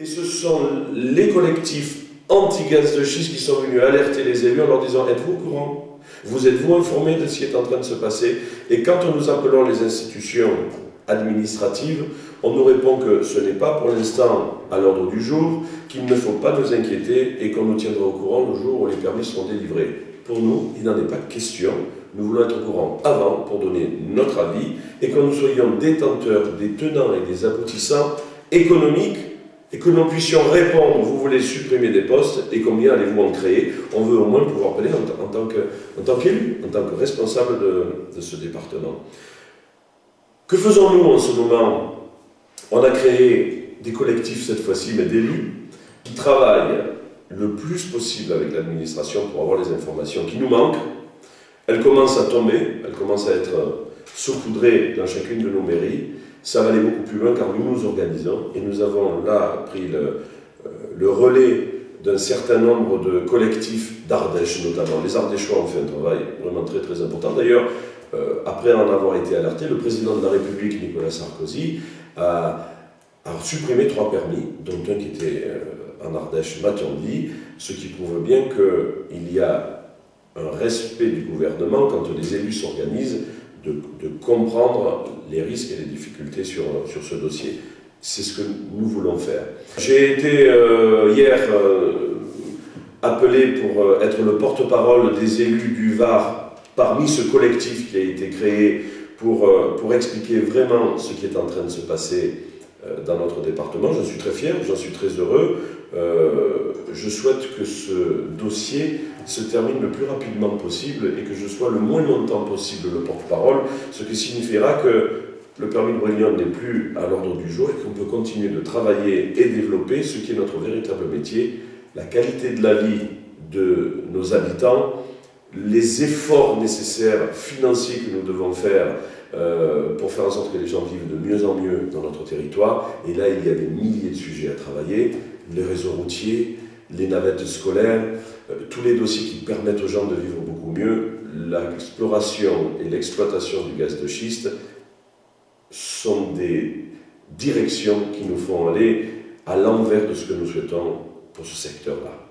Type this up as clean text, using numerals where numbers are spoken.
Et ce sont les collectifs anti-gaz de schiste qui sont venus alerter les élus en leur disant « Êtes-vous au courant? Vous êtes-vous informés de ce qui est en train de se passer ?» Et quand nous appelons les institutions administratives, on nous répond que ce n'est pas pour l'instant à l'ordre du jour, qu'il ne faut pas nous inquiéter et qu'on nous tiendra au courant le jour où les permis seront délivrés. Pour nous, il n'en est pas question. Nous voulons être au courant avant pour donner notre avis et que nous soyons détenteurs des tenants et des aboutissants économiques et que nous puissions répondre, vous voulez supprimer des postes et combien allez-vous en créer? On veut au moins pouvoir parler en tant qu'élu, en tant que responsable de ce département. Que faisons-nous en ce moment? On a créé des collectifs cette fois-ci, mais d'élus, qui travaillent le plus possible avec l'administration pour avoir les informations qui nous manquent. Elles commencent à tomber, elles commencent à être saupoudrées dans chacune de nos mairies. Ça va aller beaucoup plus loin car nous nous organisons et nous avons là pris le relais d'un certain nombre de collectifs d'Ardèche notamment. Les Ardéchois ont fait un travail vraiment très très important. D'ailleurs, après en avoir été alerté, le président de la République, Nicolas Sarkozy, a supprimé 3 permis, dont un qui était en Ardèche, Matondy, ce qui prouve bien qu'il y a un respect du gouvernement quand les élus s'organisent de comprendre les risques et les difficultés sur ce dossier. C'est ce que nous voulons faire. J'ai été hier appelé pour être le porte-parole des élus du Var parmi ce collectif qui a été créé pour expliquer vraiment ce qui est en train de se passer dans notre département. J'en suis très fier, j'en suis très heureux. Je souhaite que ce dossier se termine le plus rapidement possible et que je sois le moins longtemps possible le porte-parole, ce qui signifiera que le permis de Bourguignon n'est plus à l'ordre du jour et qu'on peut continuer de travailler et développer ce qui est notre véritable métier, la qualité de la vie de nos habitants, les efforts nécessaires financiers que nous devons faire pour faire en sorte que les gens vivent de mieux en mieux dans notre territoire. Et là, il y a des milliers de sujets à travailler, les réseaux routiers, les navettes scolaires, tous les dossiers qui permettent aux gens de vivre beaucoup mieux. L'exploration et l'exploitation du gaz de schiste sont des directions qui nous font aller à l'envers de ce que nous souhaitons pour ce secteur-là.